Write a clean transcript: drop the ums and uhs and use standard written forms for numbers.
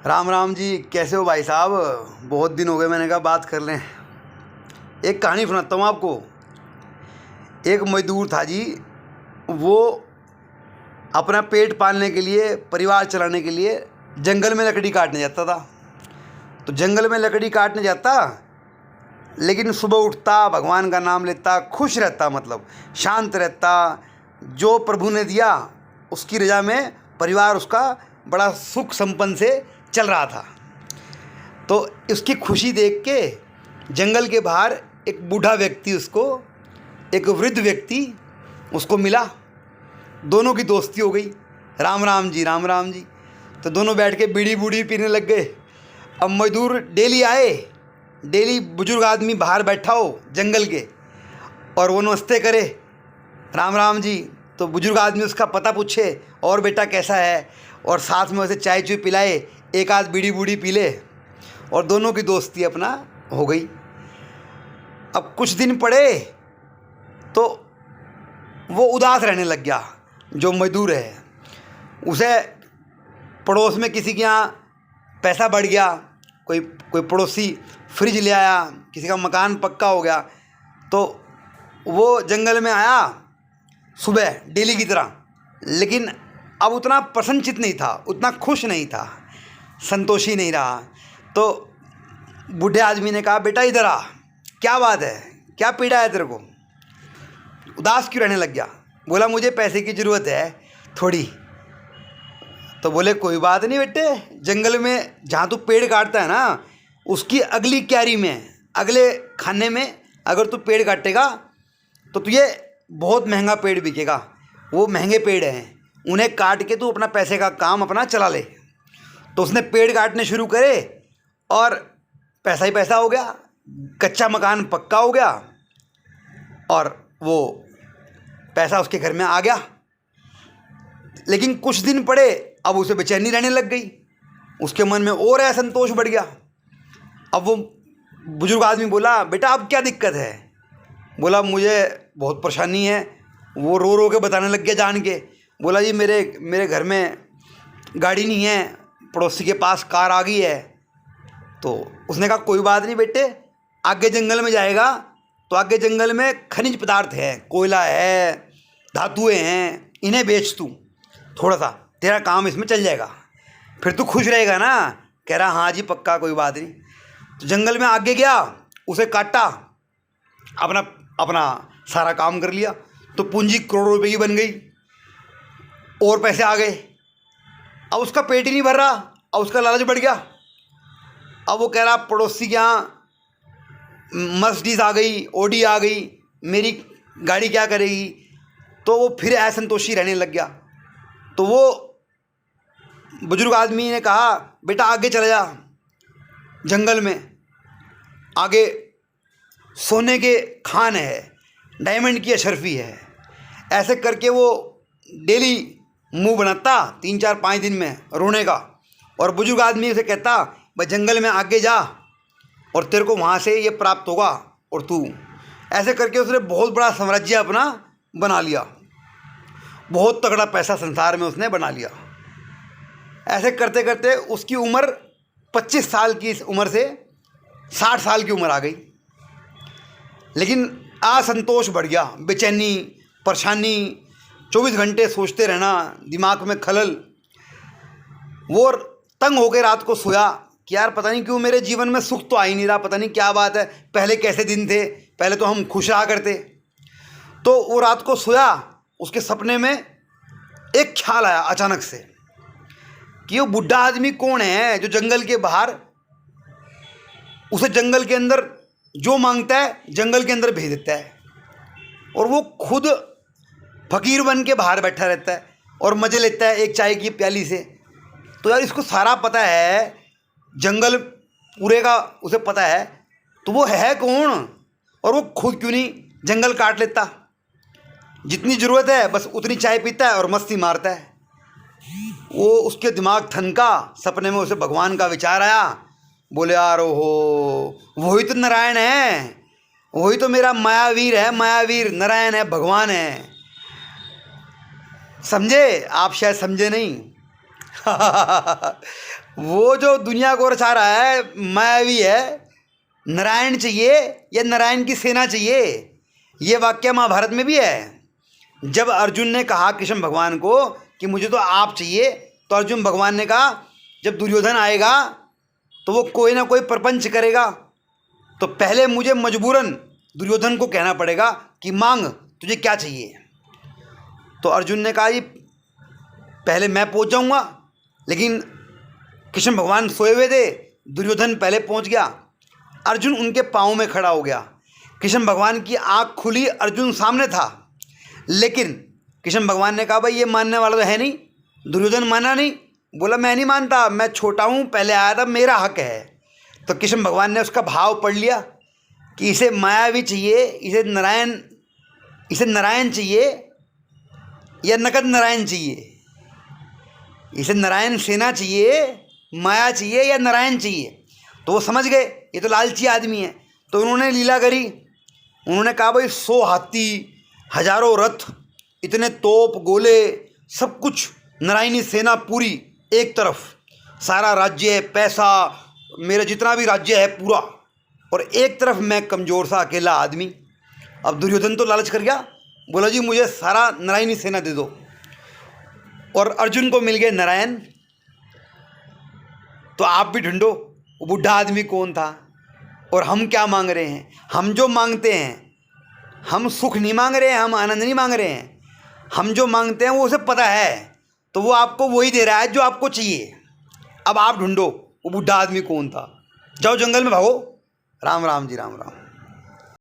राम राम जी, कैसे हो भाई साहब? बहुत दिन हो गए, मैंने कहा बात कर लें। एक कहानी सुनाता हूँ आपको। एक मजदूर था जी। वो अपना पेट पालने के लिए, परिवार चलाने के लिए जंगल में लकड़ी काटने जाता था। तो जंगल में लकड़ी काटने जाता, लेकिन सुबह उठता, भगवान का नाम लेता, खुश रहता, मतलब शांत रहता। जो प्रभु ने दिया उसकी रजा में परिवार उसका बड़ा सुख संपन्न से चल रहा था। तो उसकी खुशी देख के जंगल के बाहर एक बूढ़ा व्यक्ति उसको, एक वृद्ध व्यक्ति उसको मिला। दोनों की दोस्ती हो गई। राम राम जी, राम राम जी। तो दोनों बैठ के बीड़ी बूढ़ी पीने लग गए। अब मजदूर डेली आए, डेली बुजुर्ग आदमी बाहर बैठा हो जंगल के, और वो नमस्ते करे, राम राम जी। तो बुजुर्ग आदमी उसका पता पूछे, और बेटा कैसा है, और साथ में उसे चाय चुय पिलाए, एक आध बीड़ी बूढ़ी पी ले, और दोनों की दोस्ती अपना हो गई। अब कुछ दिन पड़े तो वो उदास रहने लग गया। जो मजदूर है, उसे पड़ोस में किसी के यहाँ पैसा बढ़ गया, कोई कोई पड़ोसी फ्रिज ले आया, किसी का मकान पक्का हो गया। तो वो जंगल में आया सुबह डेली की तरह, लेकिन अब उतना प्रसन्नचित नहीं था, उतना खुश नहीं था, संतोषी नहीं रहा। तो बूढ़े आदमी ने कहा, बेटा इधर आ, क्या बात है, क्या पीड़ा है तेरे को, उदास क्यों रहने लग गया? बोला, मुझे पैसे की ज़रूरत है थोड़ी। तो बोले, कोई बात नहीं बेटे, जंगल में जहाँ तू पेड़ काटता है ना, उसकी अगली क्यारी में, अगले खाने में अगर तू पेड़ काटेगा तो तुझे बहुत महंगा पेड़ बिकेगा। वो महंगे पेड़ हैं, उन्हें काट के तू अपना पैसे का काम अपना चला ले। तो उसने पेड़ काटने शुरू करे और पैसा ही पैसा हो गया, कच्चा मकान पक्का हो गया, और वो पैसा उसके घर में आ गया। लेकिन कुछ दिन पड़े, अब उसे बेचैनी रहने लग गई, उसके मन में और असंतोष बढ़ गया। अब वो बुजुर्ग आदमी बोला, बेटा अब क्या दिक्कत है? बोला, मुझे बहुत परेशानी है। वो रो रो के बताने लग गया जान के। बोला, जी मेरे घर में गाड़ी नहीं है, पड़ोसी के पास कार आ गई है। तो उसने कहा, कोई बात नहीं बेटे, आगे जंगल में जाएगा तो आगे जंगल में खनिज पदार्थ है, कोयला है, धातुएं हैं, इन्हें बेच तू थोड़ा सा, तेरा काम इसमें चल जाएगा, फिर तू खुश रहेगा ना। कह रहा, हाँ जी पक्का, कोई बात नहीं। तो जंगल में आगे गया, उसे काटा, अपना अपना सारा काम कर लिया। तो पूंजी करोड़ों रुपए की बन गई, और पैसे आ गए। अब उसका पेट ही नहीं भर रहा, अब उसका लालच बढ़ गया। अब वो कह रहा, पड़ोसी के यहाँ मर्सिडीज आ गई, ऑडी आ गई, मेरी गाड़ी क्या करेगी? तो वो फिर असंतोषी रहने लग गया। तो वो बुजुर्ग आदमी ने कहा, बेटा आगे चला जा, जंगल में आगे सोने के खान है, डायमंड की अशर्फी है। ऐसे करके वो डेली मुंह बनाता 3-4-5 दिन में रोने का, और बुजुर्ग आदमी उसे कहता, भाई जंगल में आगे जा और तेरे को वहाँ से ये प्राप्त होगा, और तू। ऐसे करके उसने बहुत बड़ा साम्राज्य अपना बना लिया, बहुत तगड़ा पैसा संसार में उसने बना लिया। ऐसे करते करते उसकी उम्र 25 साल की उम्र से 60 साल की उम्र आ गई। लेकिन असंतोष बढ़ गया, बेचैनी, परेशानी, 24 घंटे सोचते रहना, दिमाग में खलल। वो तंग होकर रात को सोया कि यार पता नहीं क्यों मेरे जीवन में सुख तो आ ही नहीं रहा, पता नहीं क्या बात है, पहले कैसे दिन थे, पहले तो हम खुश रहा करते। तो वो रात को सोया, उसके सपने में एक ख्याल आया अचानक से कि वो बुढ़ा आदमी कौन है जो जंगल के बाहर उसे जंगल के अंदर जो मांगता है जंगल के अंदर भेज देता है, और वो खुद फकीर बन के बाहर बैठा रहता है और मज़े लेता है एक चाय की प्याली से। तो यार इसको सारा पता है, जंगल पूरे का उसे पता है, तो वो है कौन? और वो खुद क्यों नहीं जंगल काट लेता? जितनी ज़रूरत है बस उतनी चाय पीता है और मस्ती मारता है। वो उसके दिमाग ठनका, सपने में उसे भगवान का विचार आया। बोले, यार ओहो, वही तो नारायण है, वही तो मेरा मायावीर है, मायावीर नारायण है, भगवान है। समझे? आप शायद समझे नहीं। वो जो दुनिया को रचा रहा है मायावी है, नारायण चाहिए या नारायण की सेना चाहिए। ये वाक्य महाभारत में भी है। जब अर्जुन ने कहा कृष्ण भगवान को कि मुझे तो आप चाहिए, तो अर्जुन भगवान ने कहा जब दुर्योधन आएगा तो वो कोई ना कोई प्रपंच करेगा, तो पहले मुझे मजबूरन दुर्योधन को कहना पड़ेगा कि मांग तुझे क्या चाहिए। तो अर्जुन ने कहा ये पहले मैं पहुंच जाऊंगा, लेकिन कृष्ण भगवान सोए हुए थे, दुर्योधन पहले पहुंच गया। अर्जुन उनके पाँव में खड़ा हो गया। कृष्ण भगवान की आँख खुली, अर्जुन सामने था, लेकिन कृष्ण भगवान ने कहा भाई ये मानने वाला तो है नहीं। दुर्योधन माना नहीं, बोला मैं नहीं मानता, मैं छोटा हूँ, पहले आया था, मेरा हक है। तो कृष्ण भगवान ने उसका भाव पढ़ लिया कि इसे मायावी चाहिए, इसे नारायण चाहिए या नकद नारायण चाहिए, इसे नारायण सेना चाहिए, माया चाहिए या नारायण चाहिए। तो वो समझ गए ये तो लालची आदमी है। तो उन्होंने लीला करी। उन्होंने कहा भाई 100 हाथी, हजारों रथ, इतने तोप गोले, सब कुछ, नारायणी सेना पूरी एक तरफ, सारा राज्य, पैसा, मेरा जितना भी राज्य है पूरा, और एक तरफ मैं कमज़ोर सा अकेला आदमी। अब दुर्योधन तो लालच कर गया, बोला जी मुझे सारा नारायणी सेना दे दो। और अर्जुन को मिल गए नारायण। तो आप भी ढूंढो वो बूढ़ा आदमी कौन था और हम क्या मांग रहे हैं। हम जो मांगते हैं, हम सुख नहीं मांग रहे हैं, हम आनंद नहीं मांग रहे हैं, हम जो मांगते हैं वो उसे पता है, तो वो आपको वही दे रहा है जो आपको चाहिए। अब आप ढूंढो वो बूढ़ा आदमी कौन था, जाओ जंगल में भागो। राम राम जी, राम राम।